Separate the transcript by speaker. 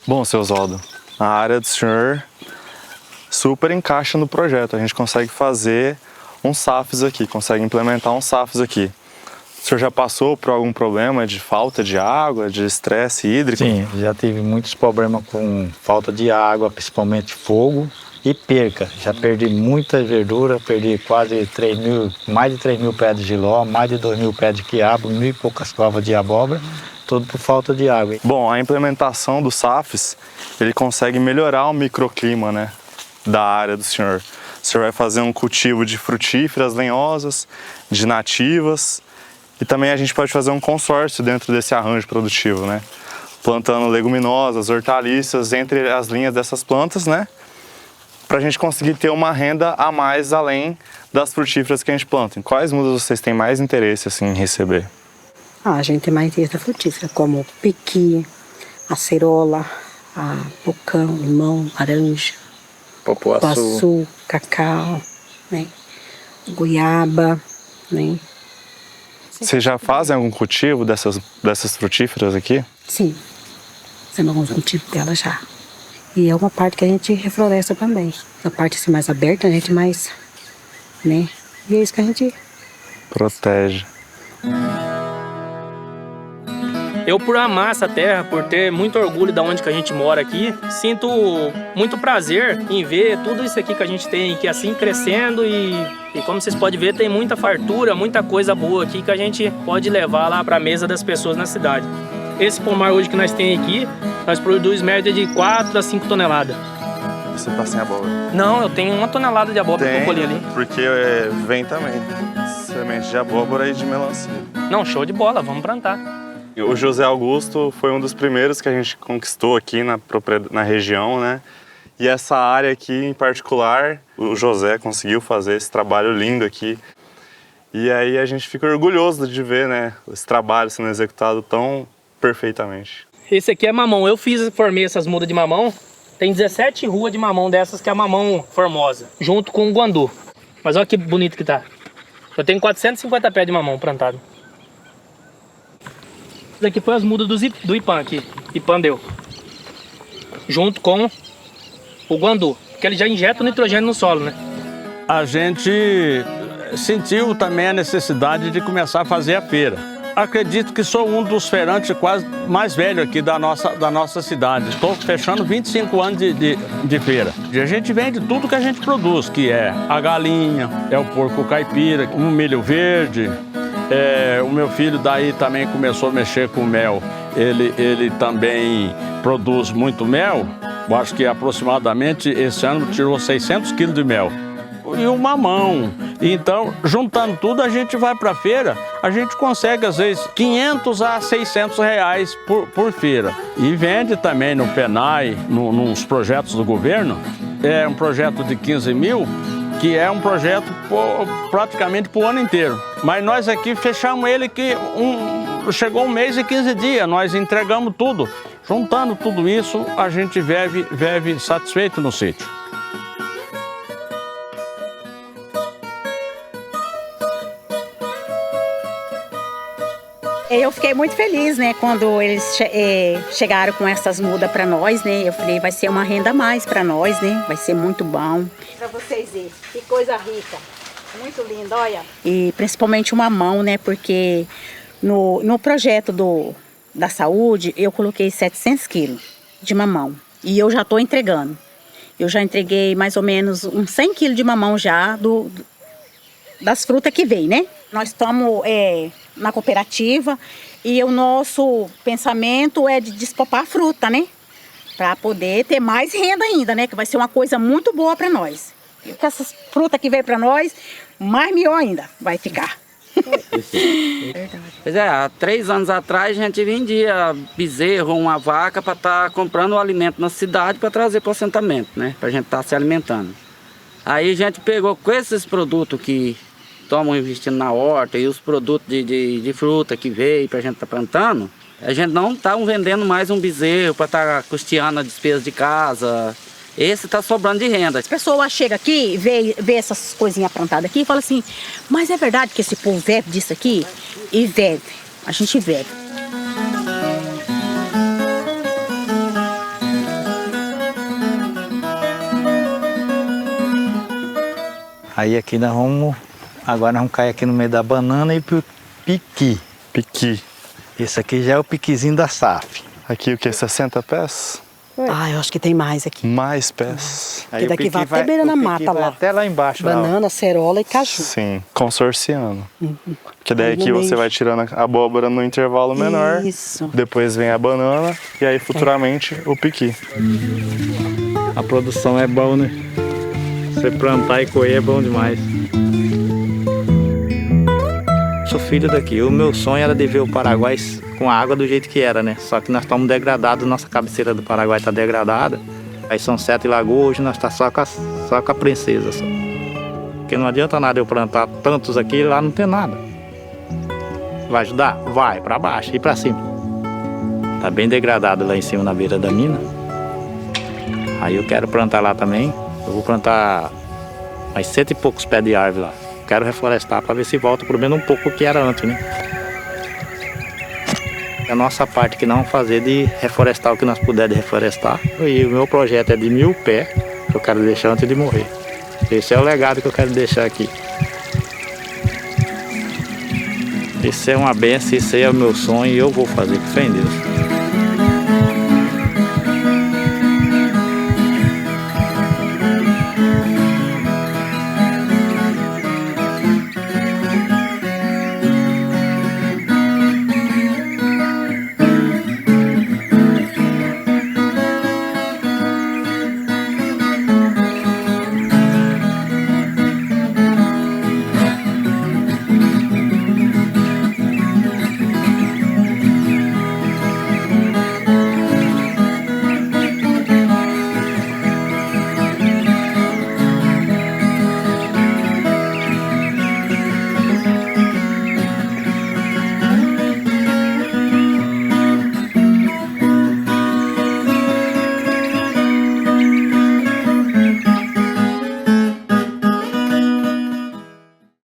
Speaker 1: Bom, seu Oswaldo, a área do senhor super encaixa no projeto. A gente consegue fazer uns SAFs aqui, consegue implementar uns SAFs aqui. O senhor já passou por algum problema de falta de água, de estresse hídrico?
Speaker 2: Sim, já tive muitos problemas com falta de água, principalmente fogo e perca. Já perdi muita verdura, perdi quase mais de 3 mil pés de jiló, mais de 2 mil pés de quiabo, 1.000 e poucas covas de abóbora, tudo por falta de água.
Speaker 1: Bom, a implementação dos SAFs, ele consegue melhorar o microclima, né, da área do senhor. O senhor vai fazer um cultivo de frutíferas lenhosas, de nativas, e também a gente pode fazer um consórcio dentro desse arranjo produtivo, né? Plantando leguminosas, hortaliças entre as linhas dessas plantas, né? Para a gente conseguir ter uma renda a mais além das frutíferas que a gente planta. Em quais mudas vocês têm mais interesse assim, em receber?
Speaker 3: A gente tem mais interesse da frutífera, como piqui, acerola, pocão, limão, laranja, cupuaçu, cacau, né? Goiaba, né?
Speaker 1: Vocês já fazem algum cultivo dessas frutíferas aqui?
Speaker 3: Sim, fazemos alguns cultivos dela já. E é uma parte que a gente refloresta também. A parte assim, mais aberta, a gente mais, né? E é isso que a gente
Speaker 1: protege.
Speaker 4: Eu, por amar essa terra, por ter muito orgulho de onde que a gente mora aqui, sinto muito prazer em ver tudo isso aqui que a gente tem, que assim crescendo e como vocês podem ver, tem muita fartura, muita coisa boa aqui que a gente pode levar lá para a mesa das pessoas na cidade. Esse pomar hoje que nós temos aqui, nós produzimos média de 4 a 5 toneladas.
Speaker 1: Você tá sem abóbora?
Speaker 4: Não, eu tenho 1 tonelada de abóbora que eu colhi ali.
Speaker 1: Porque vem também semente de abóbora e de melancia.
Speaker 4: Não, show de bola, vamos plantar.
Speaker 1: O José Augusto foi um dos primeiros que a gente conquistou aqui na região, né? E essa área aqui em particular, o José conseguiu fazer esse trabalho lindo aqui. E aí a gente fica orgulhoso de ver, né, esse trabalho sendo executado tão perfeitamente.
Speaker 4: Esse aqui é mamão. Eu formei essas mudas de mamão. Tem 17 ruas de mamão dessas que é a mamão formosa, junto com o guandu. Mas olha que bonito que tá. Eu tenho 450 pés de mamão plantado. Isso aqui foi as mudas do Ipã aqui, Ipandeu. Junto com o guandu, porque ele já injeta o nitrogênio no solo, né?
Speaker 5: A gente sentiu também a necessidade de começar a fazer a feira. Acredito que sou um dos feirantes quase mais velhos aqui da nossa cidade. Estou fechando 25 anos de feira. E a gente vende tudo que a gente produz, que é a galinha, é o porco caipira, o milho verde. O meu filho daí também começou a mexer com mel. Ele também produz muito mel. Eu acho que aproximadamente esse ano tirou 600 quilos de mel. E o mamão. Então, juntando tudo, a gente vai para a feira, a gente consegue às vezes 500 a 600 reais por feira. E vende também no PENAI, nos projetos do governo. É um projeto de 15 mil, que é um projeto praticamente para o ano inteiro. Mas nós aqui fechamos ele que chegou 1 mês e 15 dias, nós entregamos tudo. Juntando tudo isso, a gente vive satisfeito no sítio.
Speaker 3: Eu fiquei muito feliz, né, quando eles chegaram com essas mudas para nós, né? Eu falei, vai ser uma renda a mais para nós, né? Vai ser muito bom. Para vocês verem, que coisa rica, muito linda, olha. E principalmente o mamão, né? Porque no projeto da saúde, eu coloquei 700 quilos de mamão. E eu já estou entregando. Eu já entreguei mais ou menos uns 100 quilos de mamão já das frutas que vem, né? Nós estamos na cooperativa e o nosso pensamento é de despopar a fruta, né? Para poder ter mais renda ainda, né? Que vai ser uma coisa muito boa para nós. E com essas frutas que vem para nós, mais melhor ainda vai ficar.
Speaker 6: Pois é, há 3 anos atrás a gente vendia bezerro, uma vaca para estar comprando o alimento na cidade para trazer para o assentamento, né? Para a gente estar se alimentando. Aí a gente pegou com esses produtos que estamos investindo na horta e os produtos de fruta que veio para a gente estar plantando, a gente não está vendendo mais um bezerro para estar custeando a despesa de casa. Esse está sobrando de renda.
Speaker 3: As pessoas chegam aqui, vê essas coisinhas plantadas aqui e falam assim, mas é verdade que esse povo vive disso aqui? E vive, a gente vive.
Speaker 2: Aí aqui agora nós vamos cair aqui no meio da banana e pro piqui.
Speaker 1: Piqui.
Speaker 2: Esse aqui já é o piquizinho da SAF.
Speaker 1: Aqui o que? 60 pés?
Speaker 7: Ah, eu acho que tem mais aqui.
Speaker 1: Mais pés.
Speaker 7: Porque daqui vai até beira na mata lá.
Speaker 2: Até lá embaixo.
Speaker 7: Banana, cerola e caju.
Speaker 1: Sim, consorciando. Que daí
Speaker 7: Aí
Speaker 1: aqui
Speaker 7: no
Speaker 1: você
Speaker 7: meio.
Speaker 1: vai tirando a abóbora no intervalo menor.
Speaker 7: Isso.
Speaker 1: Depois vem a banana e aí futuramente o piqui.
Speaker 2: A produção é bom, né? Você plantar e colher é bom demais. Sou filho daqui. O meu sonho era de ver o Paraguai com a água do jeito que era, né? Só que nós estamos degradados, nossa cabeceira do Paraguai está degradada. Aí são 7 lagoas, hoje nós estamos só com a princesa. Só. Porque não adianta nada eu plantar tantos aqui e lá não tem nada. Vai ajudar? Vai, para baixo e para cima. Tá bem degradado lá em cima na beira da mina. Aí eu quero plantar lá também. Eu vou plantar mais 100 e poucos pés de árvore lá. Quero reflorestar para ver se volta pelo menos um pouco o que era antes, né? É a nossa parte que não fazer de reflorestar o que nós pudermos reflorestar. E o meu projeto é de 1000 pés que eu quero deixar antes de morrer. Esse é o legado que eu quero deixar aqui. Esse é uma benção, esse é o meu sonho e eu vou fazer, com fé em Deus.